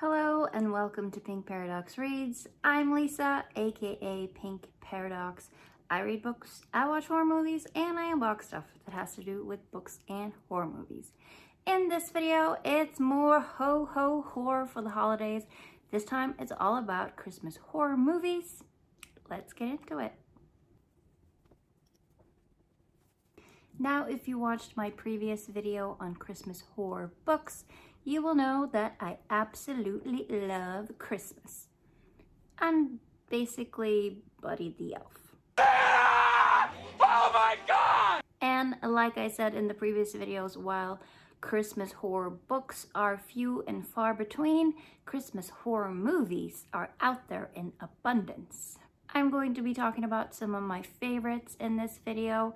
Hello and welcome to Pink Paradox Reads. I'm Lisa, aka Pink Paradox. I read books, I watch horror movies, and I unbox stuff that has to do with books and horror movies. In this video, it's more ho-ho horror for the holidays. This time, it's all about Christmas horror movies. Let's get into it. Now, if you watched my previous video on Christmas horror books, you will know that I absolutely love Christmas. I'm basically Buddy the Elf. Oh my God! And like I said in the previous videos, while Christmas horror books are few and far between, Christmas horror movies are out there in abundance. I'm going to be talking about some of my favorites in this video,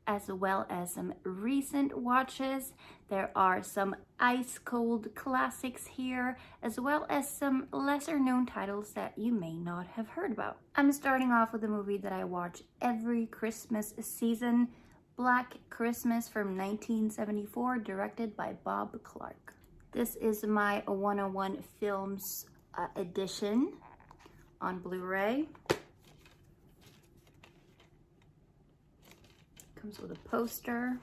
as well as some recent watches. There are some ice cold classics here, as well as some lesser known titles that you may not have heard about. I'm starting off with a movie that I watch every Christmas season, Black Christmas from 1974, directed by Bob Clark. This is my 101 Films edition on Blu-ray. Comes with a poster.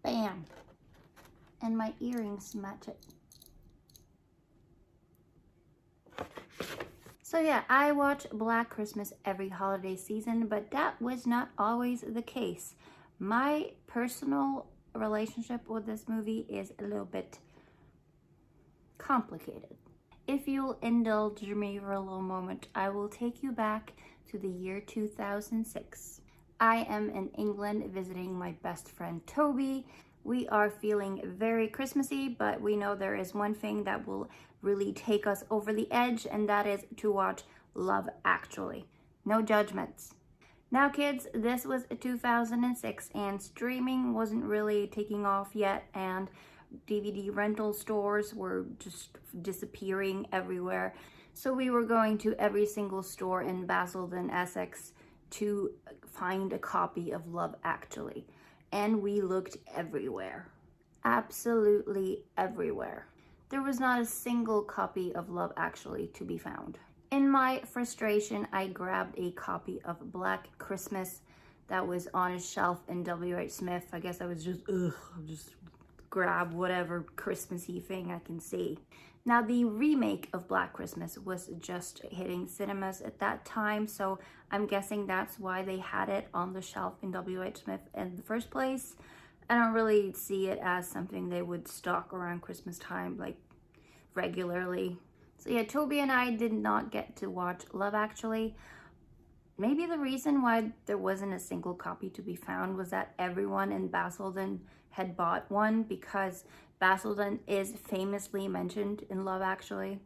Bam! And my earrings match it. So yeah, I watch Black Christmas every holiday season, but that was not always the case. My personal relationship with this movie is a little bit complicated. If you'll indulge me for a little moment, I will take you back to the year 2006. I am in England visiting my best friend Toby. We are feeling very Christmassy, but we know there is one thing that will really take us over the edge, and that is to watch Love Actually. No judgments. Now kids, this was 2006 and streaming wasn't really taking off yet, and DVD rental stores were just disappearing everywhere. So we were going to every single store in Basildon, Essex to find a copy of Love Actually. And we looked everywhere. Absolutely everywhere. There was not a single copy of Love Actually to be found. In my frustration, I grabbed a copy of Black Christmas that was on a shelf in W.H. Smith. I guess I was just grab whatever Christmassy thing I can see. Now, the remake of Black Christmas was just hitting cinemas at that time, so I'm guessing that's why they had it on the shelf in W.H. Smith in the first place. I don't really see it as something they would stock around Christmas time, like, regularly. So yeah, Toby and I did not get to watch Love Actually. Maybe the reason why there wasn't a single copy to be found was that everyone in Basildon had bought one, because Basildon is famously mentioned in Love Actually.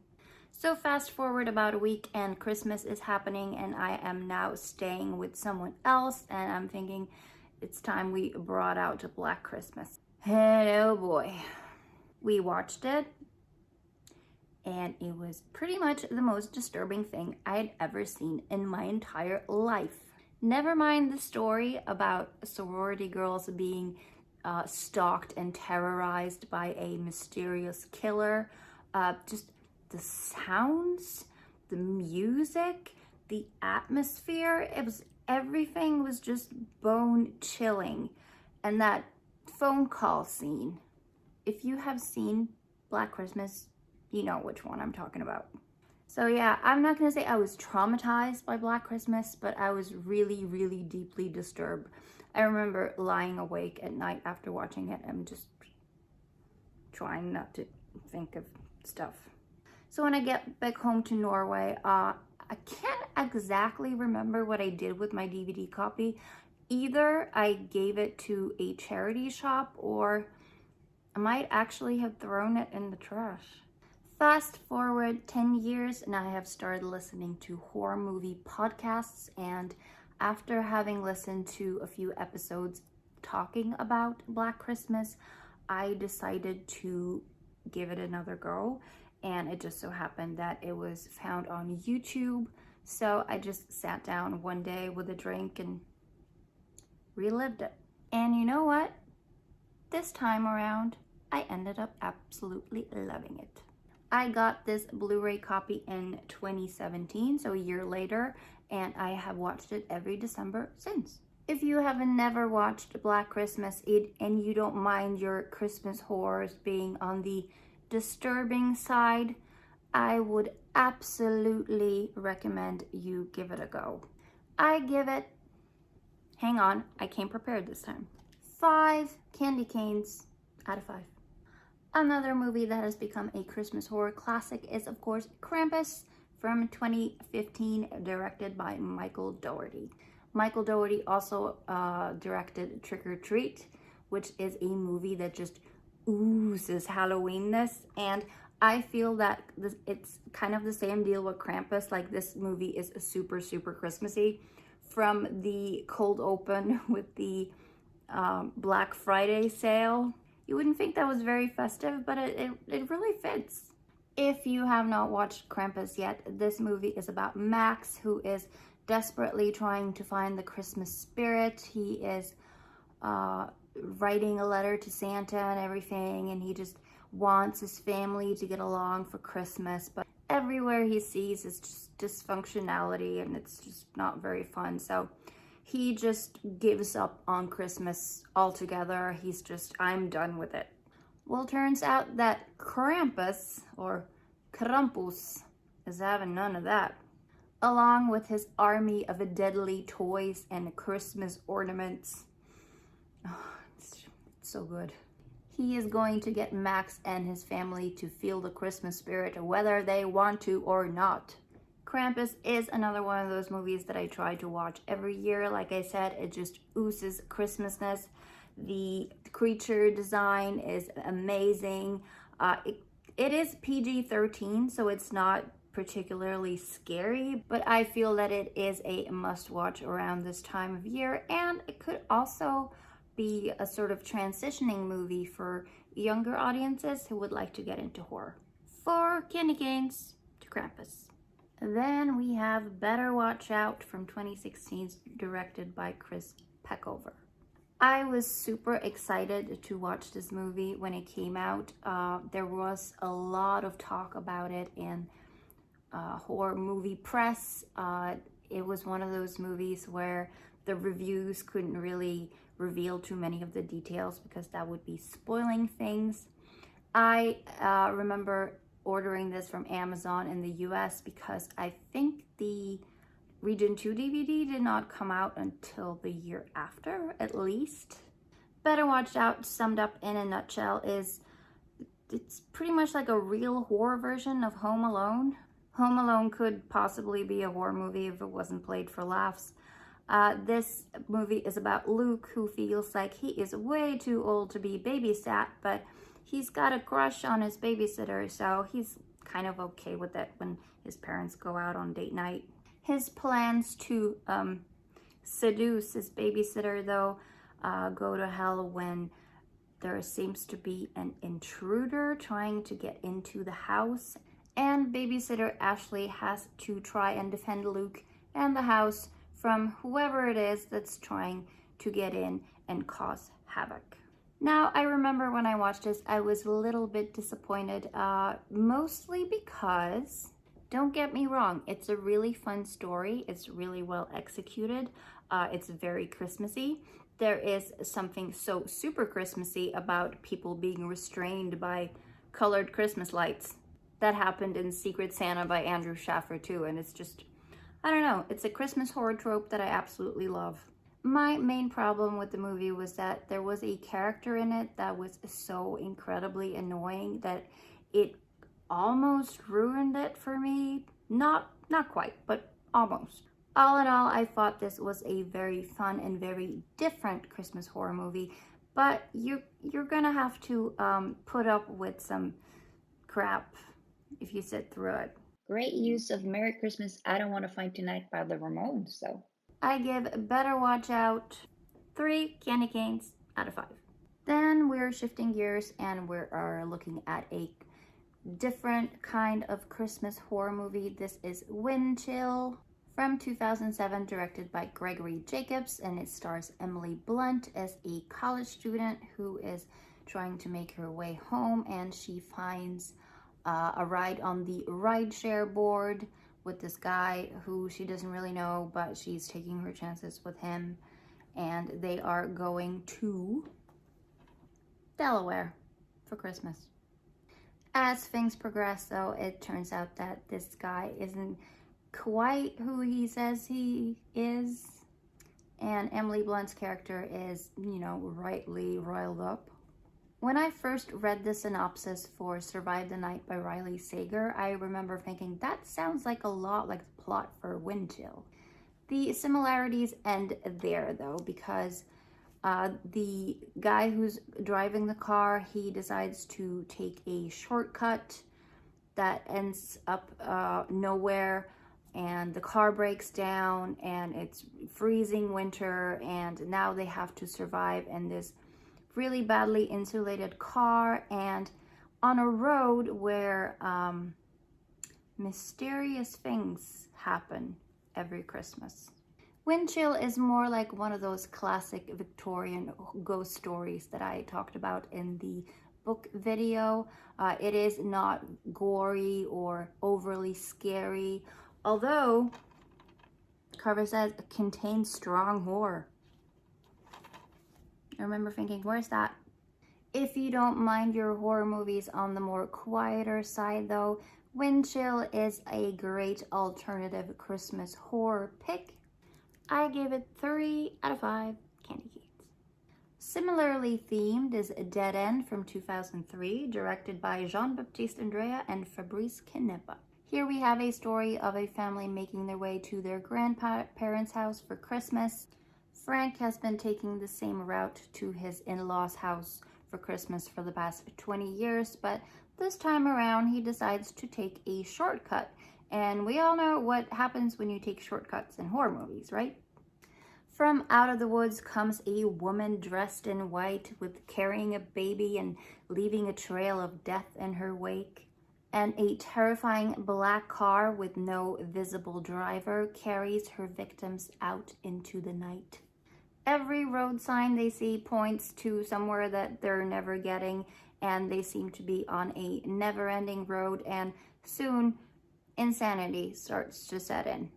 So fast forward about a week and Christmas is happening, and I am now staying with someone else, and I'm thinking it's time we brought out Black Christmas. And oh boy, we watched it, and it was pretty much the most disturbing thing I had ever seen in my entire life. Never mind the story about sorority girls being stalked and terrorized by a mysterious killer. Just the sounds, the music, the atmosphere, everything was just bone chilling. And that phone call scene, if you have seen Black Christmas, you know which one I'm talking about. So yeah, I'm not gonna say I was traumatized by Black Christmas, but I was really, really deeply disturbed. I remember lying awake at night after watching it and just trying not to think of stuff. So when I get back home to Norway, I can't exactly remember what I did with my DVD copy. Either I gave it to a charity shop, or I might actually have thrown it in the trash. Fast forward 10 years and I have started listening to horror movie podcasts, and after having listened to a few episodes talking about Black Christmas, I decided to give it another go, and it just so happened that it was found on YouTube. So I just sat down one day with a drink and relived it. And you know what? This time around, I ended up absolutely loving it. I got this Blu-ray copy in 2017, so a year later, and I have watched it every December since. If you have never watched Black Christmas and you don't mind your Christmas horrors being on the disturbing side, I would absolutely recommend you give it a go. I give it, hang on, I came prepared this time, 5 candy canes out of 5. Another movie that has become a Christmas horror classic is, of course, Krampus from 2015, directed by Michael Dougherty. Michael Dougherty also directed Trick or Treat, which is a movie that just oozes Halloweenness, and I feel that it's kind of the same deal with Krampus. Like, this movie is super, super Christmassy. From the cold open with the Black Friday sale, you wouldn't think that was very festive, but it really fits. If you have not watched Krampus yet, this movie is about Max, who is desperately trying to find the Christmas spirit. He is writing a letter to Santa and everything, and he just wants his family to get along for Christmas, but everywhere he sees is just dysfunctionality, and it's just not very fun. So he just gives up on Christmas altogether. He's just, I'm done with it. Well, turns out that Krampus, or Krampus, is having none of that. Along with his army of deadly toys and Christmas ornaments. Oh, it's so good. He is going to get Max and his family to feel the Christmas spirit, whether they want to or not. Krampus is another one of those movies that I try to watch every year. Like I said, it just oozes Christmasness. The creature design is amazing. It is PG-13, so it's not particularly scary, but I feel that it is a must-watch around this time of year, and it could also be a sort of transitioning movie for younger audiences who would like to get into horror. 4 candy canes to Krampus. Then we have Better Watch Out from 2016, directed by Chris Peckover. I was super excited to watch this movie when it came out. There was a lot of talk about it in horror movie press. It was one of those movies where the reviews couldn't really reveal too many of the details because that would be spoiling things. I remember ordering this from Amazon in the US because I think the Region 2 DVD did not come out until the year after, at least. Better Watch Out, summed up in a nutshell, is it's pretty much like a real horror version of Home Alone. Home Alone could possibly be a horror movie if it wasn't played for laughs. This movie is about Luke, who feels like he is way too old to be babysat, but he's got a crush on his babysitter, so he's kind of okay with it when his parents go out on date night. His plans to seduce his babysitter, though, go to hell when there seems to be an intruder trying to get into the house, and babysitter Ashley has to try and defend Luke and the house from whoever it is that's trying to get in and cause havoc. Now, I remember when I watched this, I was a little bit disappointed, mostly because, don't get me wrong, it's a really fun story. It's really well executed. It's very Christmassy. There is something so super Christmassy about people being restrained by colored Christmas lights. That happened in Secret Santa by Andrew Schaffer too, and it's just, I don't know, it's a Christmas horror trope that I absolutely love. My main problem with the movie was that there was a character in it that was so incredibly annoying that it almost ruined it for me. Not quite, but almost. All in all, I thought this was a very fun and very different Christmas horror movie, but you're gonna have to put up with some crap if you sit through it. Great use of Merry Christmas, I Don't Want to Fight Tonight by the Ramones, so. I give Better Watch Out 3 candy canes out of 5. Then we're shifting gears and we are looking at a different kind of Christmas horror movie. This is Windchill from 2007, directed by Gregory Jacobs, and it stars Emily Blunt as a college student who is trying to make her way home, and she finds a ride on the rideshare board with this guy who she doesn't really know, but she's taking her chances with him, and they are going to Delaware for Christmas. As things progress, though, it turns out that this guy isn't quite who he says he is, and Emily Blunt's character is, you know, rightly riled up. When I first read the synopsis for Survive the Night by Riley Sager, I remember thinking, that sounds like a lot like the plot for Windchill. The similarities end there, though, because the guy who's driving the car, he decides to take a shortcut that ends up nowhere, and the car breaks down, and it's freezing winter, and now they have to survive in this really badly insulated car and on a road where mysterious things happen every Christmas. Windchill is more like one of those classic Victorian ghost stories that I talked about in the book video. It is not gory or overly scary, although cover says it contains strong horror. I remember thinking, where's that? If you don't mind your horror movies on the more quieter side, though, Windchill is a great alternative Christmas horror pick. I gave it 3 out of 5 candy canes. Similarly themed is Dead End from 2003, directed by Jean-Baptiste Andrea and Fabrice Canepa. Here we have a story of a family making their way to their grandparents' house for Christmas. Frank has been taking the same route to his in-laws' house for Christmas for the past 20 years, but this time around he decides to take a shortcut. And we all know what happens when you take shortcuts in horror movies, right? From out of the woods comes a woman dressed in white with carrying a baby and leaving a trail of death in her wake. And a terrifying black car with no visible driver carries her victims out into the night. Every road sign they see points to somewhere that they're never getting, and they seem to be on a never-ending road, and soon insanity starts to set in.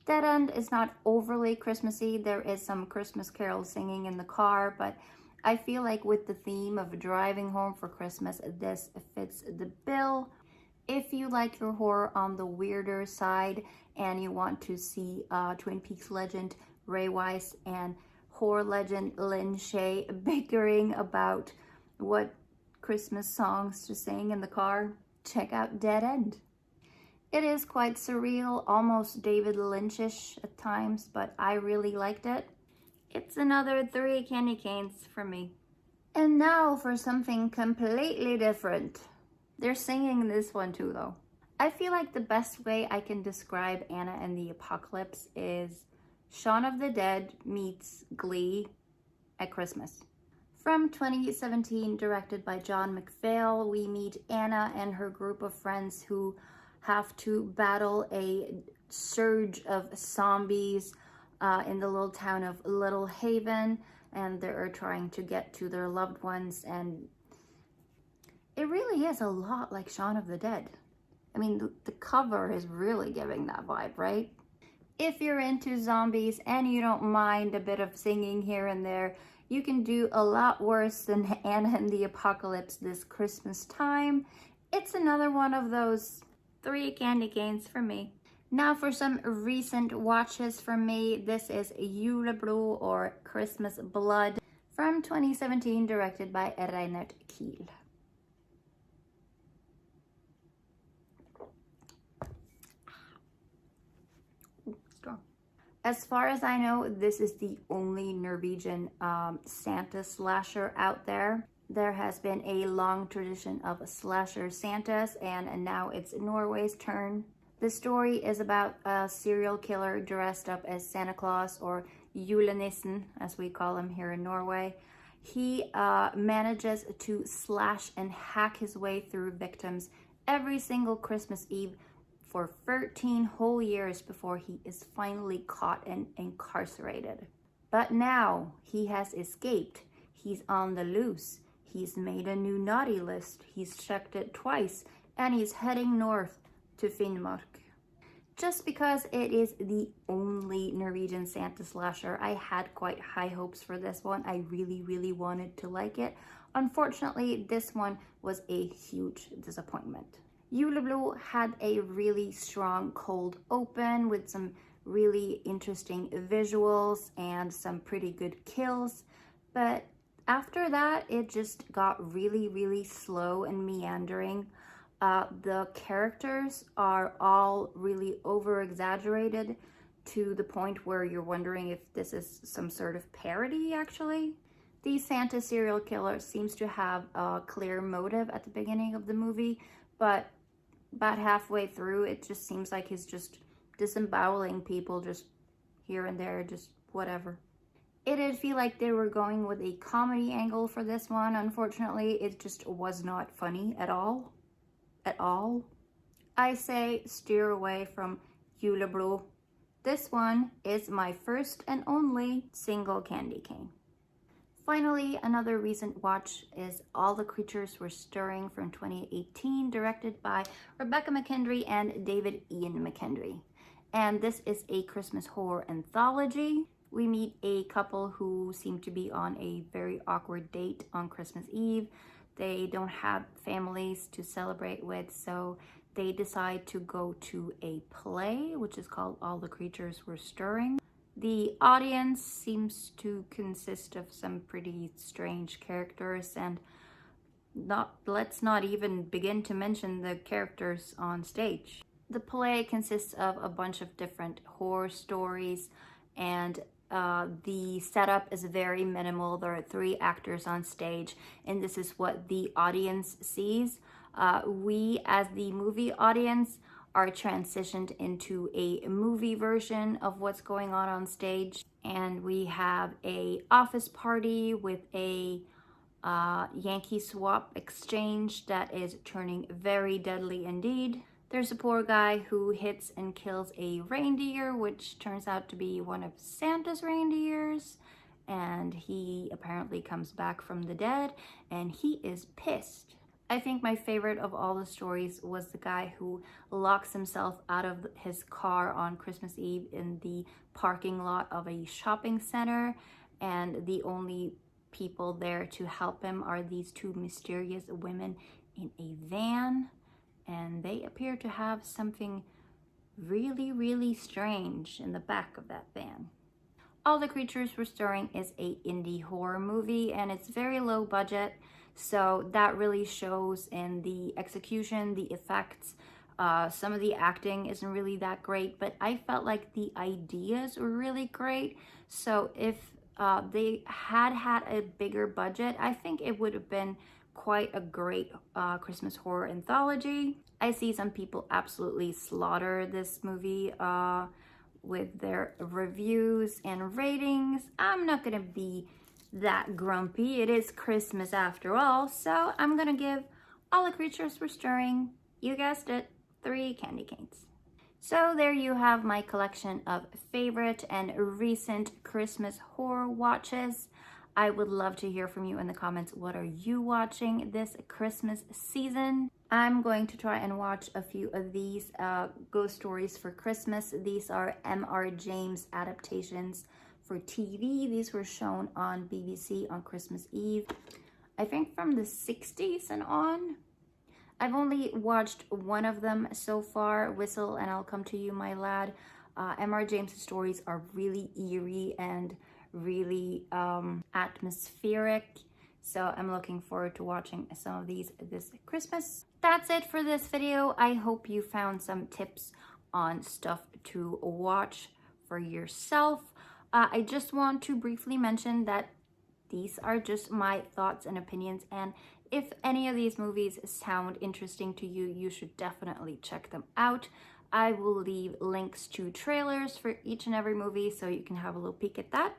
Dead End is not overly Christmassy. There is some Christmas carol singing in the car, but I feel like with the theme of driving home for Christmas, this fits the bill. If you like your horror on the weirder side and you want to see Twin Peaks legend Ray Wise and horror legend Lynn Shay bickering about what Christmas songs to sing in the car, check out Dead End. It is quite surreal, almost David Lynch-ish at times, but I really liked it. It's another 3 candy canes for me. And now for something completely different. They're singing this one too, though. I feel like the best way I can describe Anna and the Apocalypse is Shaun of the Dead meets Glee at Christmas. From 2017, directed by John McPhail, we meet Anna and her group of friends who have to battle a surge of zombies in the little town of Little Haven, and they're trying to get to their loved ones, and it really is a lot like Shaun of the Dead. I mean, the cover is really giving that vibe, right? If you're into zombies and you don't mind a bit of singing here and there, you can do a lot worse than Anna and the Apocalypse this Christmas time. It's another one of those 3 candy canes for me. Now for some recent watches from me. This is Yule Blue or Christmas Blood from 2017, directed by Reinhard Kiel. Strong. As far as I know, this is the only Norwegian Santa slasher out there. There has been a long tradition of slasher Santas, and now it's Norway's turn. The story is about a serial killer dressed up as Santa Claus, or Julenissen, as we call him here in Norway. He manages to slash and hack his way through victims every single Christmas Eve for 13 whole years before he is finally caught and incarcerated. But now he has escaped. He's on the loose. He's made a new naughty list, he's checked it twice, and he's heading north to Finnmark. Just because it is the only Norwegian Santa slasher, I had quite high hopes for this one. I really wanted to like it. Unfortunately, this one was a huge disappointment. Yule Blue had a really strong cold open with some really interesting visuals and some pretty good kills, but after that it just got really slow and meandering. The characters are all really over exaggerated to the point where you're wondering if this is some sort of parody actually. The Santa serial killer seems to have a clear motive at the beginning of the movie, but about halfway through it just seems like he's just disemboweling people just here and there, just whatever. It did feel like they were going with a comedy angle for this one. Unfortunately, it just was not funny at all. I say steer away from Yule Blue. This one is my first and only single candy cane. Finally, another recent watch is All the Creatures Were Stirring from 2018, directed by Rebecca McKendry and David Ian McKendry. And this is a Christmas horror anthology. We meet a couple who seem to be on a very awkward date on Christmas Eve. They don't have families to celebrate with, so they decide to go to a play, which is called All the Creatures Were Stirring. The audience seems to consist of some pretty strange characters, and let's not even begin to mention the characters on stage. The play consists of a bunch of different horror stories, and the setup is very minimal. There are 3 actors on stage, and this is what the audience sees. We, as the movie audience, are transitioned into a movie version of what's going on stage. And we have a office party with a Yankee swap exchange that is turning very deadly indeed. There's a poor guy who hits and kills a reindeer, which turns out to be one of Santa's reindeers. And he apparently comes back from the dead, and he is pissed. I think my favorite of all the stories was the guy who locks himself out of his car on Christmas Eve in the parking lot of a shopping center, and the only people there to help him are these 2 mysterious women in a van, and they appear to have something really strange in the back of that van. All the Creatures Were Stirring is a indie horror movie, and it's very low budget, so that really shows in the execution, the effects. Some of the acting isn't really that great, but I felt like the ideas were really great. So if they had a bigger budget, I think it would have been quite a great Christmas horror anthology. I see some people absolutely slaughter this movie with their reviews and ratings. I'm not gonna be that grumpy. It is Christmas after all, so I'm gonna give All the Creatures Were Stirring, you guessed it, 3 candy canes. So there you have my collection of favorite and recent Christmas horror watches. I would love to hear from you in the comments. What are you watching this Christmas season? I'm going to try and watch a few of these Ghost Stories for Christmas. These are M.R. James adaptations for TV. These were shown on BBC on Christmas Eve, I think from the 60s and on. I've only watched one of them so far, Whistle and I'll Come to You, My Lad. M.R. James' stories are really eerie and really atmospheric, so I'm looking forward to watching some of these this Christmas. That's it for this video. I hope you found some tips on stuff to watch for yourself. I just want to briefly mention that these are just my thoughts and opinions, and if any of these movies sound interesting to you, you should definitely check them out. I will leave links to trailers for each and every movie so you can have a little peek at that.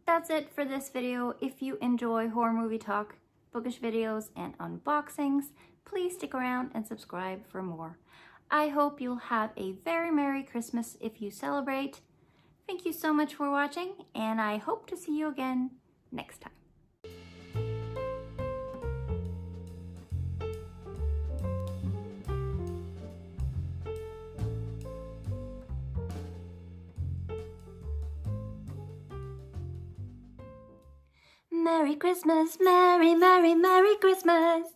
That's it for this video. If you enjoy horror movie talk, bookish videos, and unboxings, please stick around and subscribe for more. I hope you'll have a very Merry Christmas if you celebrate. Thank you so much for watching, and I hope to see you again next time. Merry Christmas, Merry, Merry, Merry Christmas.